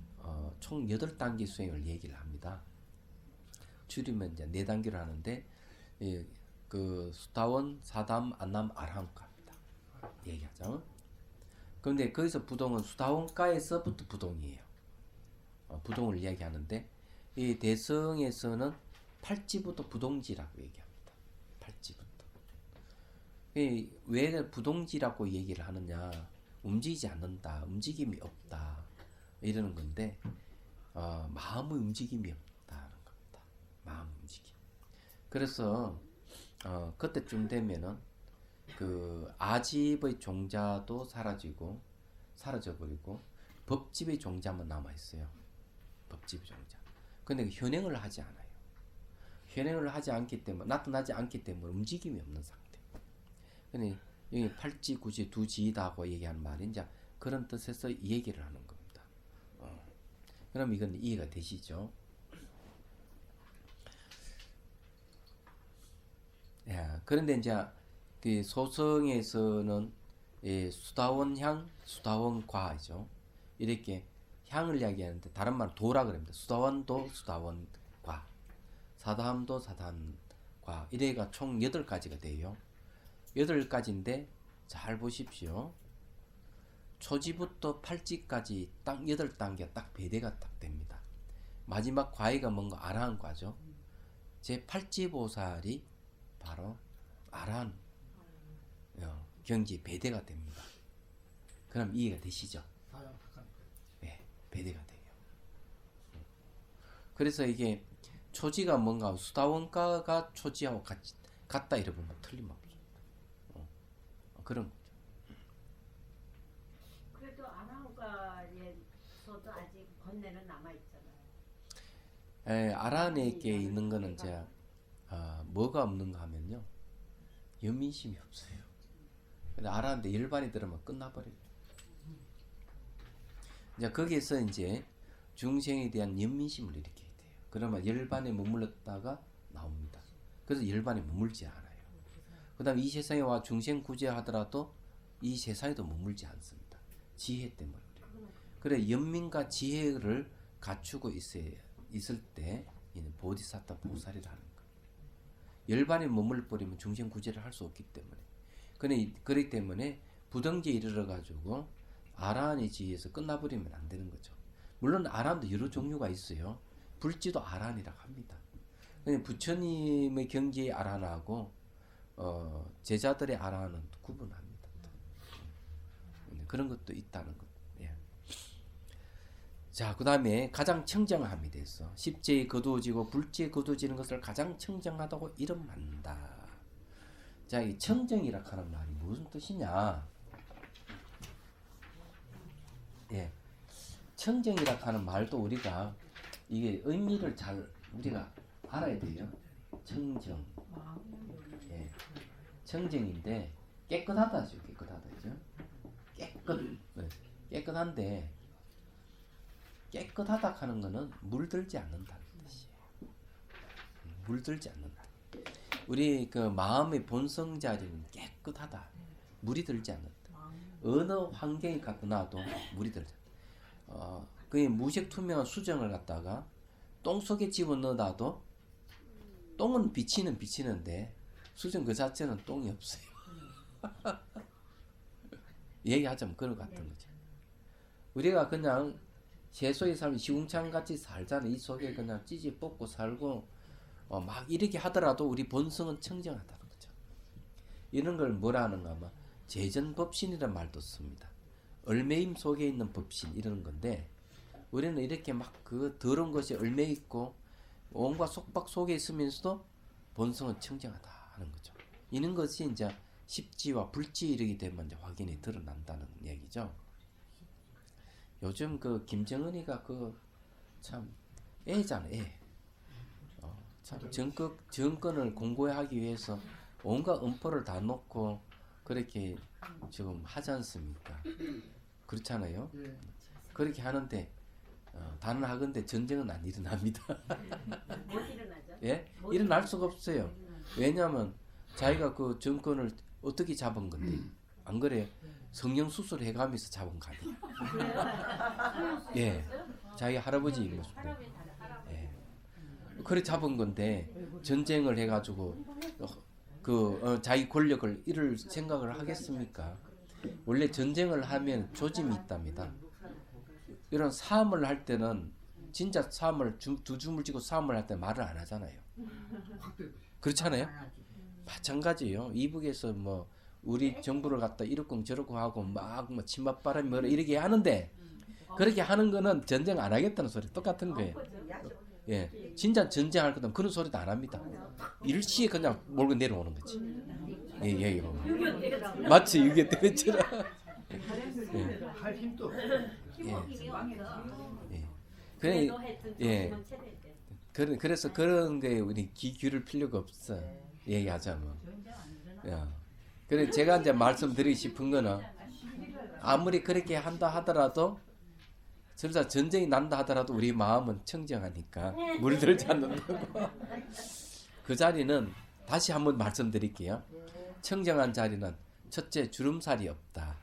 총 8단계 수행을 얘기를 합니다. 줄이면 이제 4단계를 하는데 그 수타원, 사담, 안남, 아라함가입니다. 얘기하죠. 그런데 거기서 부동은 수타원가에서부터 부동이에요. 부동을 이야기하는데 이 대성에서는 팔찌부터 부동지라고 얘기합니다. 팔찌부터. 왜 부동지라고 얘기를 하느냐? 움직이지 않는다, 움직임이 없다 이러는 건데 마음의 움직임이 없다는 겁니다. 마음 움직임. 그래서 그때쯤 되면은 그 아집의 종자도 사라져버리고 법집의 종자만 남아 있어요. 법집의 종자. 근데 현행을 하지 않아요. 현행을 하지 않기 때문에 나타나지 않기 때문에 움직임이 없는 상태. 근데 여기 팔지, 구지, 두 지이다고 얘기하는 말이 이제 그런 뜻에서 이 얘기를 하는 겁니다. 그럼 이건 이해가 되시죠? 야, 그런데 이제 그 소성에서는 수다원향, 수다원과죠. 이렇게 향을 이야기하는데 다른 말 도라 그럽니다. 수다원도 수다원과, 사담도 사담과 이래가 총 8가지가 돼요. 8가지인데 잘 보십시오. 초지부터 팔찌까지 딱 8단계 딱 배대가 딱 됩니다. 마지막 과의가 뭔가 아라한과죠. 제 팔찌보살이 바로 아라한 경지 배대가 됩니다. 그럼 이해가 되시죠? 네, 배대가 돼요. 그래서 이게 초지가 뭔가 수다원가가 초지하고 같다 이래 보면 틀림없습니다. 그런 거죠.
그래도 아라한가에서도 아직 번뇌는 남아 있잖아요.
아라한에게 있는 거는 이제 뭐가 없는가 하면요, 연민심이 없어요. 근데 아라한테 열반이 들으면 끝나버려요. 이제 거기에서 이제 중생에 대한 연민심을 일으켜야 돼요. 그러면 열반에 머물렀다가 나옵니다. 그래서 열반에 머물지 않아요. 그 다음 이 세상에 와 중생 구제하더라도 이 세상에도 머물지 않습니다. 지혜 때문에 그래요. 그래 연민과 지혜를 갖추고 있을 때 이는 보디사타 보살이라는 거예요. 열반에 머물러버리면 중생 구제를 할 수 없기 때문에. 그렇기 때문에 부등지에 이르러가지고 아라한의 지혜에서 끝나버리면 안 되는 거죠. 물론 아라한도 여러 종류가 있어요. 불지도 아라한이라고 합니다. 부처님의 경지의 아라한하고 제자들의 아라한은 구분합니다. 그런 것도 있다는 것. 예. 자, 그 다음에 가장 청정함이 돼서 십지에 거두어지고 불지에 거두어지는 것을 가장 청정하다고 이름한다. 자, 이 청정이라 하는 말이 무슨 뜻이냐? 예, 청정이라 하는 말도 우리가 이게 의미를 잘 우리가 알아야 돼요. 청정. 예, 청정인데 깨끗하다죠. 깨끗하다죠. 깨끗한데 깨끗하다 하는 거는 물들지 않는다는 뜻이에요. 물들지 않는다. 우리 그 마음의 본성 자리는 깨끗하다. 물이 들지 않는다. 어느 환경에 갖다 놔도 물이 들지 않는다. 그 무색 투명한 수정을 갖다가 똥 속에 집어넣어놔도 똥은 비치는데 수정 그 자체는 똥이 없어요. 얘기하자면 그런 것 같은 거죠. 우리가 그냥 세속에 살면 시궁창같이 살잖아요. 이 속에 그냥 찌지 뽑고 살고 막 이렇게 하더라도 우리 본성은 청정하다는 거죠. 이런 걸 뭐라 하는가 하면 제전법신이라는 말도 씁니다. 얼매임 속에 있는 법신 이러는 건데 우리는 이렇게 막 그 더러운 것이 얼매 있고 온갖 속박 속에 있으면서도 본성은 청정하다 하는 거죠. 이런 것이 이제 십지와 불지 이르게 되면 이제 확인이 드러난다는 얘기죠. 요즘 그 김정은이가 그 참 애잖아, 애. 참 정권을 공고하기 위해서 온갖 음포를 다 놓고 그렇게 지금 하지 않습니까? 그렇잖아요. 그렇게 하는데 단언하건대 전쟁은 안 일어납니다.
못 일어나죠.
예? 일어날 수가 없어요. 왜냐하면 자기가 그 정권을 어떻게 잡은 건데 안 그래요? 성형 수술 해가면서 잡은 거 아니에요? 예, 자기 할아버지 모습. 예, 그래 잡은 건데 전쟁을 해가지고 자기 권력을 잃을 생각을 하겠습니까? 원래 전쟁을 하면 조짐이 있답니다. 이런 싸움을 할 때는 진짜 싸움을 두 줌을 쥐고 싸움을 할 때 말을 안 하잖아요. 그렇잖아요. 마찬가지예요. 이북에서 뭐 우리 정부를 갖다 이렇고 저렇고 하고 막 뭐 침맛바람이 뭐라 이렇게 하는데 그렇게 하는 거는 전쟁 안 하겠다는 소리 똑같은 거예요. 예, 진짜 전쟁할 거면 그런 소리도 안 합니다. 일시에 그냥 몰고 내려오는 거지. 예. 마치 6.25 때처럼.
할 힘도
그래서 그런 거에 우리 귀 기울일 필요가 없어. 얘기하자면. 그래 제가 이제 말씀드리고 싶은 거는 아무리 그렇게 한다 하더라도 설사 전쟁이 난다 하더라도 우리 마음은 청정하니까 물들지 않는다고. 그 자리는 다시 한번 말씀드릴게요. 청정한 자리는 첫째 주름살이 없다.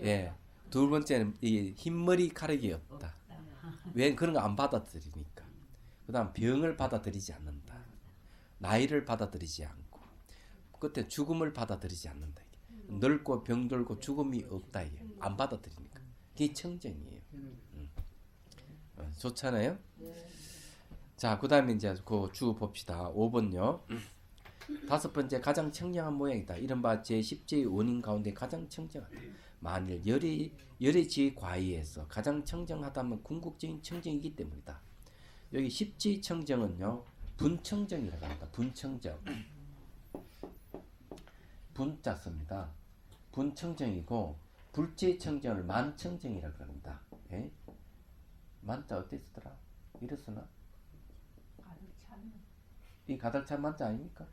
예. 두 번째는 이 흰머리카락이 없다. 왜 그런 거 안 받아들이니까. 그다음 병을 받아들이지 않는다. 나이를 받아들이지 않고. 끝에 죽음을 받아들이지 않는다. 늙고 병들고 죽음이 없다. 이게. 안 받아들이니까. 그게 청정이에요. 좋잖아요. 자, 그다음에 이제 그 주 봅시다. 5번요. 다섯 번째 가장 청정한 모양이다. 이른바 제10지의 원인 가운데 가장 청정하다. 만일 열의 지의 과의에서 가장 청정하다면 궁극적인 청정이기 때문이다. 여기 10지 청정은요. 분청정이라고 합니다. 분청정. 분자 씁니다. 분청정이고 불지 청정을 만청정이라고 합니다. 예? 만자 어떻게 쓰더라? 이래 쓰나? 이 가득찬 만자 아닙니까?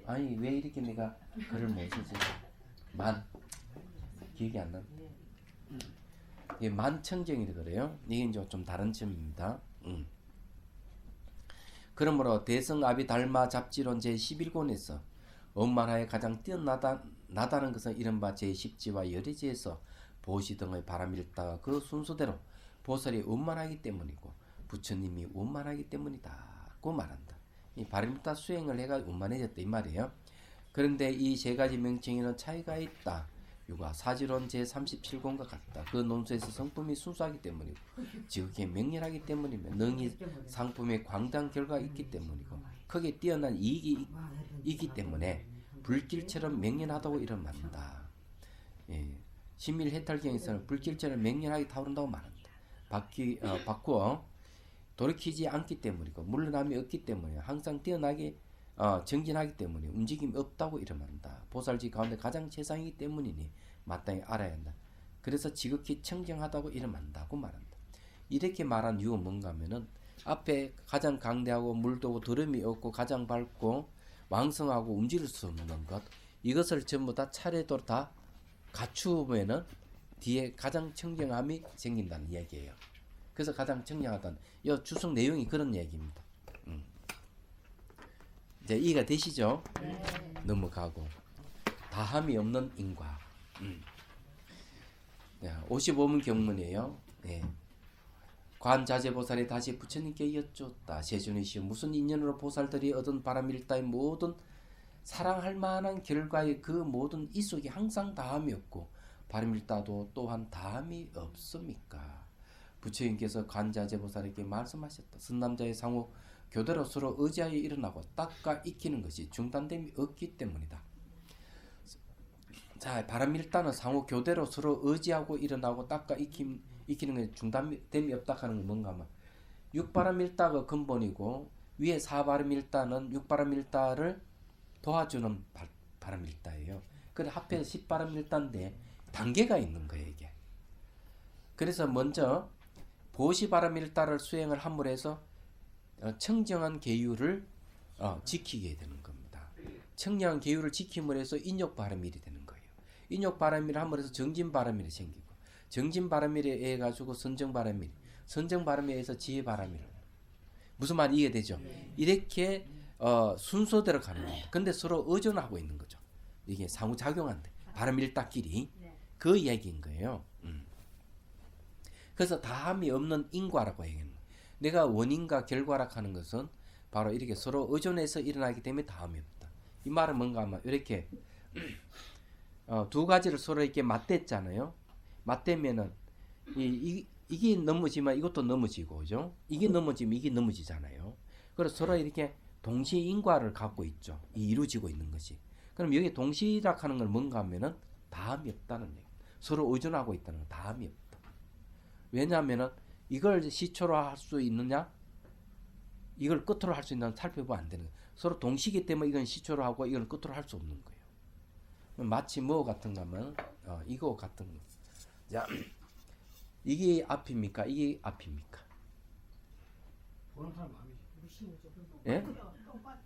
아니 왜 이렇게 내가 글을 못 쓰지? 기억이 안 난다. 이게 만청정이라 그래요. 이게 이제 좀 다른 점입니다. 그러므로 대성아비 달마 잡지론 제11권에서 원만하에 가장 뛰어나다는 것은 이른바 제10지와 열의지에서 보시 등의 바람일다가 그 순서대로 보살이 원만하기 때문이고 부처님이 원만하기 때문이다고 말한다. 이 바람일다 수행을 해가 원만해졌다 이 말이에요. 그런데 이 세 가지 명칭에는 차이가 있다. 유가 사지론 제37권과 같다. 그 논수에서 성품이 순수하기 때문이고 지극히 명렬하기 때문이며 능히 상품의 광대한 결과가 있기 때문이고 크게 뛰어난 이익이 있기 때문에 불길처럼 명렬하다고 이런 말한다. 예. 신밀해탈경에서는 불길처럼 명렬하게 타오른다고 말한다. 바꾸어 돌이키지 않기 때문이고 물러남이 없기 때문에 항상 뛰어나게 정진하기 때문에 움직임이 없다고 이름한다. 보살지 가운데 가장 최상이기 때문이니 마땅히 알아야 한다. 그래서 지극히 청정하다고 이름한다고 말한다. 이렇게 말한 이유가 뭔가 하면은 앞에 가장 강대하고 물도고 더름이 없고 가장 밝고 왕성하고 움직일 수 없는 것 이것을 전부 다 차례대로 다 갖추면은 뒤에 가장 청정함이 생긴다는 이야기예요. 그래서 가장 청정하다는 이 주석 내용이 그런 얘기입니다. 이제 이해가 되시죠?
네.
넘어가고 다함이 없는 인과 55문 경문이에요. 네. 관자재보살이 다시 부처님께 여쭈었다. 세존이시여 무슨 인연으로 보살들이 얻은 바람일다의 모든 사랑할 만한 결과의 그 모든 이 속에 항상 다함이 없고 바람일다도 또한 다함이 없습니까? 부처님께서 관자재보살에게 말씀하셨다. 선남자의 상호 교대로 서로 의지하여 일어나고 닦아 익히는 것이 중단됨이 없기 때문이다. 자, 바람일단은 상호 교대로 서로 의지하고 일어나고 닦아 익히는 게 중단됨이 없다 하는 건 뭔가 하면 육바람일다가 근본이고 위에 사바람일다는 육바람일다를 도와주는 바람일다예요. 그래 합해서 10바람일다인데 단계가 있는 거예요 이게. 그래서 먼저 보시바람일다를 수행을 함으로 해서 청정한 계율을 지키게 되는 겁니다. 청량한 계율을 지킴으로 해서 인욕바람일이 되는 거예요. 인욕바람일을 함으로 해서 정진바람일이 생기고 정진바람일에 의해 가지고 선정바람일, 선정바람일에 의해서 지혜바람일. 무슨 말이 이해되죠? 이렇게 순서대로 가는 겁니다. 근데 서로 의존하고 있는 거죠. 이게 상호작용한대. 바람일다끼리 그 이야기인 거예요. 그래서 다함이 없는 인과라고 얘기합니다. 내가 원인과 결과라 하는 것은 바로 이렇게 서로 의존해서 일어나기 때문에 다함이 없다. 이 말은 뭔가 하면 이렇게 두 가지를 서로 이렇게 맞댔잖아요. 맞대면은 이게 넘어지면 이것도 넘어지고, 그죠? 이게 넘어지면 이게 넘어지잖아요. 그래서 서로 이렇게 동시 인과를 갖고 있죠. 이루어지고 있는 것이. 그럼 여기 동시라 하는 건 뭔가 하면은 다함이 없다는 얘기. 서로 의존하고 있다는 건 다함이 없다. 왜냐하면은 이걸 시초로 할 수 있느냐, 이걸 끝으로 할 수 있느냐 살펴보면 안 되는 거예요. 서로 동시기 때문에 이건 시초로 하고 이건 끝으로 할 수 없는 거예요. 마치 뭐 같은가 하면 이거 같은 거. 자, 이게 앞입니까? 이게 앞입니까?
보는 사람 마음이지.
예?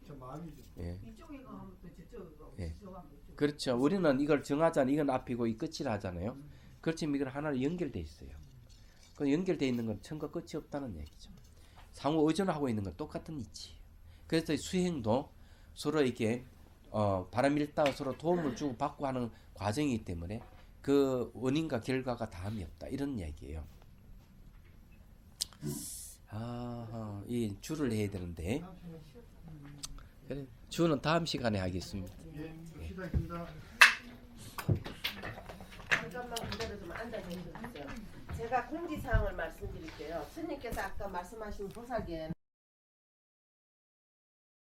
저 마음이지.
예.
이쪽에 가면 또 저쪽에
예.
저쪽에
그렇죠. 우리는 이걸 정하잖아요. 이건 앞이고 이 끝이라 하잖아요. 그렇지만 이걸 하나로 연결돼 있어요. 그 연결돼 있는 건 처음과 끝이 없다는 얘기죠. 상호 의존하고 있는 건 똑같은 이치예요. 그래서 수행도 서로 이렇게 바람일다 서로 도움을 주고 받고 하는 과정이기 때문에 그 원인과 결과가 다함이 없다 이런 얘기예요. 이 주를 해야 되는데 그래, 주는 다음 시간에 하겠습니다.
예, 시작입니다.
잠깐만 기다려 좀 앉아 계세요. 제가 공지사항을 말씀드릴게요. 스님께서 아까 말씀하신 보살계에는